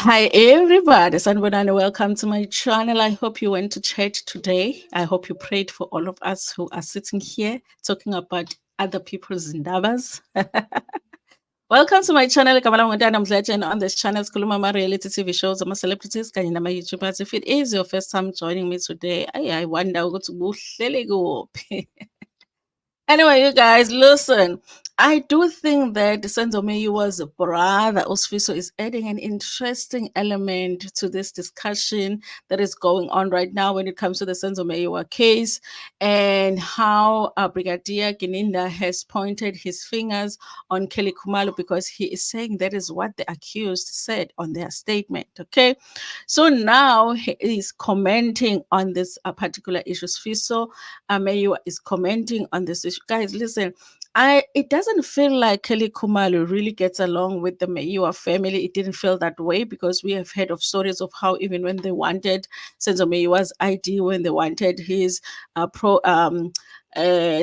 Hi everybody, Sanbonani, welcome to my channel. I hope you went to church today. I hope you prayed for all of us who are sitting here talking about other people's ndabas. Welcome to my channel. And on this channel, Kulumama reality TV shows, ama celebrities, kanye nama YouTubers. If it is your first time joining me today, I wonder ukuthi kuhlele kuphi. Anyway, you guys, listen. I do think that Sfiso Meyiwa's brother, Sfiso, is adding an interesting element to this discussion that is going on right now when it comes to the Sfiso Meyiwa case and how Brigadier Gininda has pointed his fingers on Kelly Khumalo because he is saying that is what the accused said on their statement. Okay, so now he is commenting on this particular issue. Sfiso Meyiwa is commenting on this issue. Guys, listen, it doesn't feel like Kelly Khumalo really gets along with the Meyiwa family. It didn't feel that way because we have heard of stories of how even when they wanted Senzo Meyiwa's ID, when they wanted his pro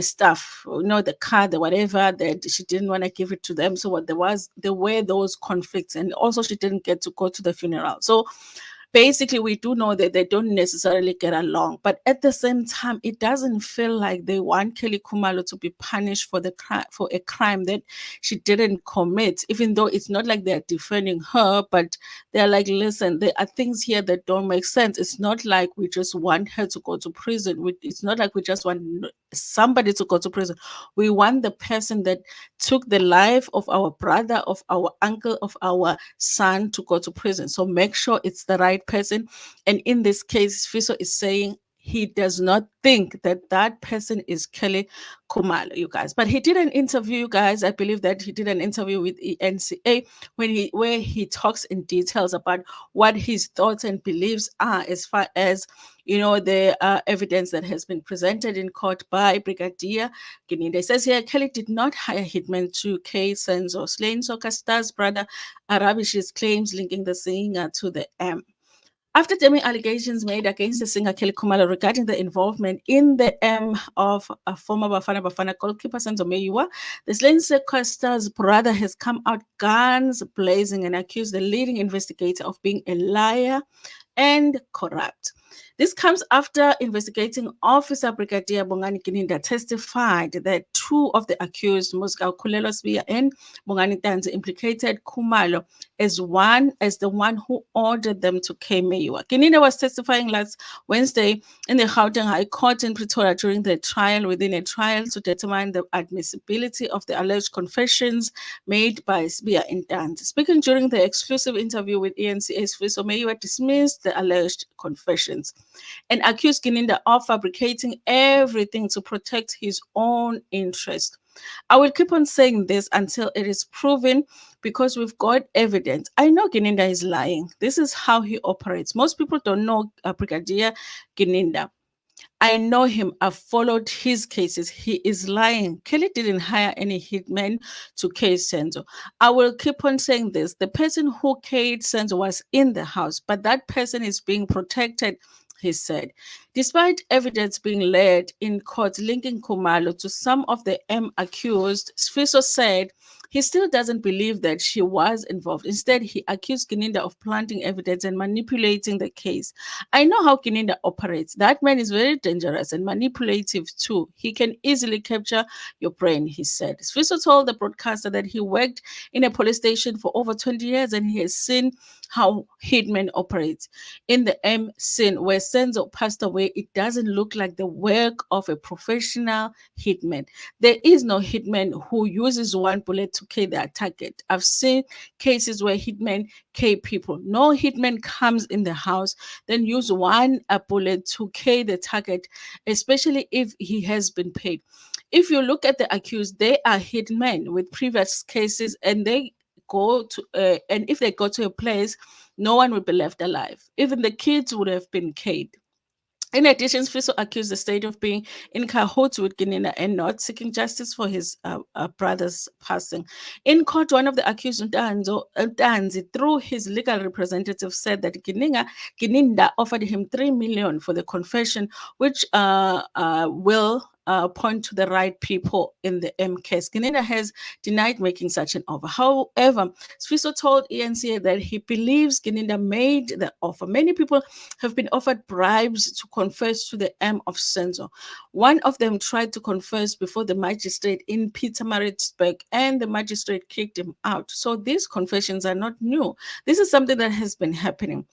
stuff, the car, the whatever, that she didn't want to give it to them. So what there were those conflicts, and also she didn't get to go to the funeral. So basically we do know that they don't necessarily get along, but at the same time it doesn't feel like they want Kelly Khumalo to be punished for for a crime that she didn't commit, even though it's not like they're defending her, but they're like, listen, there are things here that don't make sense. It's not like we just want her to go to prison. It's not like we just want somebody to go to prison. We want the person that took the life of our brother, of our uncle, of our son to go to prison. So make sure it's the right person. And in this case, Fiso is saying he does not think that that person is Kelly Khumalo, you guys. But he did an interview, you guys. I believe that he did an interview with ENCA where he talks in details about what his thoughts and beliefs are as far as the evidence that has been presented in court by Brigadier Gininda. It says here Kelly did not hire hitmen to K Senzo, slain soccer star's brother Arabish's claims linking the singer to the M. After damning allegations made against the singer Kelly Khumalo regarding the involvement in the M of a former Bafana goalkeeper Sfiso Meyiwa, the slain sequester's brother has come out guns blazing and accused the leading investigator of being a liar and corrupt. This comes after investigating officer Brigadier Bongani Gininda testified that two of the accused, Musgau Kulelo Sbiya and Bongani Tanzi, implicated Khumalo as the one who ordered them to K Meyiwa. Gininda was testifying last Wednesday in the Gauteng High Court in Pretoria during the trial within a trial to determine the admissibility of the alleged confessions made by Sbiya and Tanzi. Speaking during the exclusive interview with ENCA's Sfiso Meyiwa dismissed the alleged confessions and accused Gininda of fabricating everything to protect his own interest. I will keep on saying this until it is proven because we've got evidence. I know Gininda is lying. This is how he operates. Most people don't know Brigadier Gininda. I know him. I've followed his cases. He is lying. Kelly didn't hire any hitmen to case Senzo. I will keep on saying this. The person who killed Senzo was in the house, but that person is being protected, he said. Despite evidence being laid in court linking Khumalo to some of the M accused, Sfiso said he still doesn't believe that she was involved. Instead, he accused Gininda of planting evidence and manipulating the case. I know how Gininda operates. That man is very dangerous and manipulative too. He can easily capture your brain, he said. Sfiso told the broadcaster that he worked in a police station for over 20 years and he has seen how hitmen operate. In the M scene where Senzo passed away, it doesn't look like the work of a professional hitman. There is no hitman who uses one bullet to kill their target. I've seen cases where hitmen kill people. No hitman comes in the house, then use one bullet to kill the target, especially if he has been paid. If you look at the accused, they are hitmen with previous cases, and and if they go to a place, no one would be left alive. Even the kids would have been killed. In addition, Sfiso accused the state of being in cahoots with Gininda and not seeking justice for his brother's passing. In court, one of the accused, Ntanzi, through his legal representative, said that Gininda offered him 3 million for the confession, which will point to the right people in the M case. Gininda has denied making such an offer. However, Sfiso told ENCA that he believes Gininda made the offer. Many people have been offered bribes to confess to the M of Senzo. One of them tried to confess before the magistrate in Pietermaritzburg, and the magistrate kicked him out. So these confessions are not new. This is something that has been happening.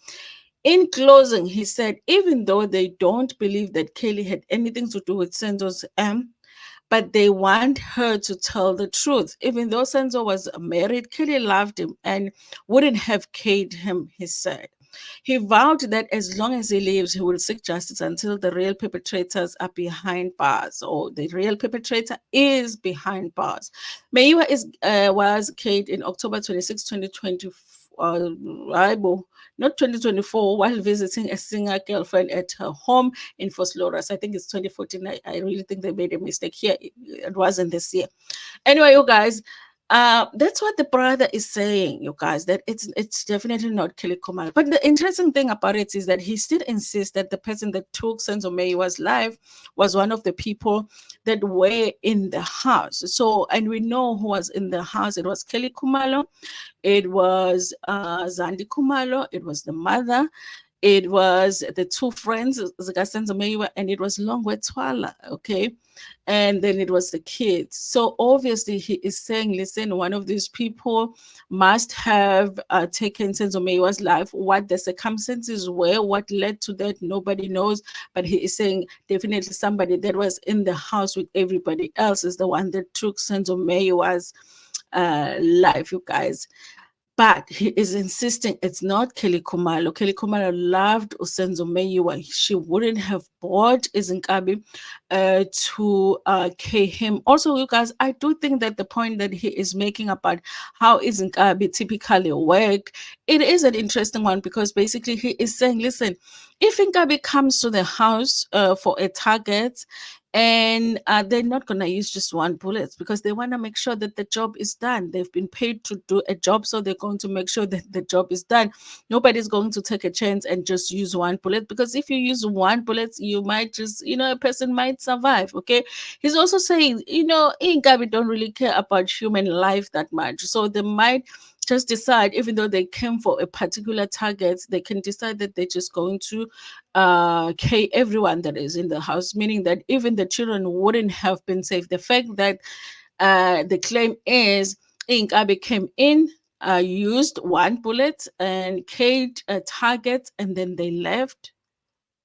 In closing, he said, even though they don't believe that Kelly had anything to do with Senzo's M, but they want her to tell the truth. Even though Senzo was married, Kelly loved him and wouldn't have killed him, he said. He vowed that as long as he lives, he will seek justice until the real perpetrators are behind bars, or the real perpetrator is behind bars. Meyiwa was killed in October 26, 2020. Not 2024, while visiting a singer girlfriend at her home in Fosloras. I think it's 2014. I really think they made a mistake here. It wasn't this year. Anyway, you guys, that's what the brother is saying, you guys, that it's definitely not Kelly Khumalo. But the interesting thing about it is that he still insists that the person that took Senzo Meyiwa's life was one of the people that were in the house. So, and we know who was in the house. It was Kelly Khumalo, it was Zandi Khumalo, it was the mother, it was the two friends, Zikasenzo Meyiwa, and it was Longwe Twala, okay? And then it was the kids. So obviously he is saying, listen, one of these people must have taken Senzo Meyiwa's life. What the circumstances were, what led to that, nobody knows. But he is saying definitely somebody that was in the house with everybody else is the one that took Senzo Meyiwa's life, you guys. But he is insisting it's not Kelly Khumalo. Kelly Khumalo loved Usenzo Meyiwa. She wouldn't have bought izinkabi to K him. Also, you guys, I do think that the point that he is making about how izinkabi typically work, it is an interesting one, because basically he is saying, listen, if Inkabi comes to the house for a target, and they're not going to use just one bullet, because they want to make sure that the job is done. They've been paid to do a job, so they're going to make sure that the job is done. Nobody's going to take a chance and just use one bullet, because if you use one bullet, you might just, a person might survive. Okay. He's also saying, Ingabi don't really care about human life that much, so they might just decide, even though they came for a particular target, they can decide that they're just going to kill everyone that is in the house, meaning that even the children wouldn't have been safe. The fact that the claim is Inkabi came in, used one bullet and killed a target, and then they left.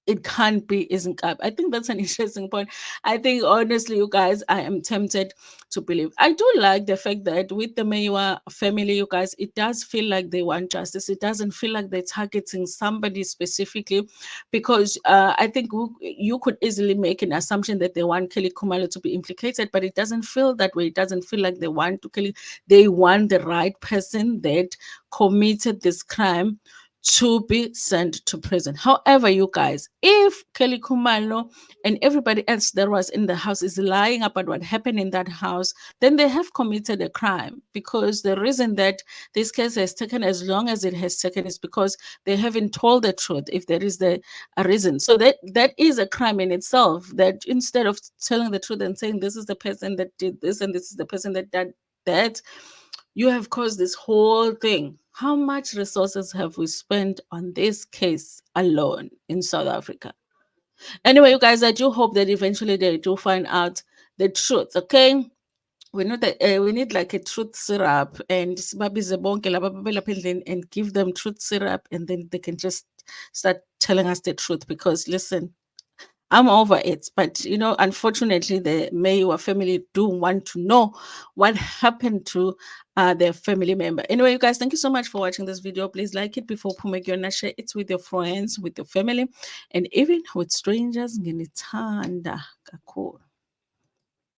It can't be izinkabi. I think that's an interesting point. I think honestly, you guys, I am tempted to believe. I do like the fact that with the Meyiwa family, you guys, it does feel like they want justice. It doesn't feel like they're targeting somebody specifically, because I think you could easily make an assumption that they want Kelly Khumalo to be implicated, but it doesn't feel that way. It doesn't feel like they want to kill. They want the right person that committed this crime to be sent to prison. However, you guys, if Kelly Khumalo and everybody else that was in the house is lying about what happened in that house, then they have committed a crime, because the reason that this case has taken as long as it has taken is because they haven't told the truth, if there is a reason. So that is a crime in itself, that instead of telling the truth and saying this is the person that did this and this is the person that did that, you have caused this whole thing. How much resources have we spent on this case alone in South Africa? Anyway, you guys, I do hope that eventually they do find out the truth, okay? We need like a truth syrup, and sibabize bonke laba babelapha endlini and give them truth syrup, and then they can just start telling us the truth, because listen, I'm over it. But unfortunately, the Meyiwa family do want to know what happened to their family member. Anyway, you guys, thank you so much for watching this video. Please like it before Pumegyo, share it with your friends, with your family, and even with strangers. Nginithanda kakhulu.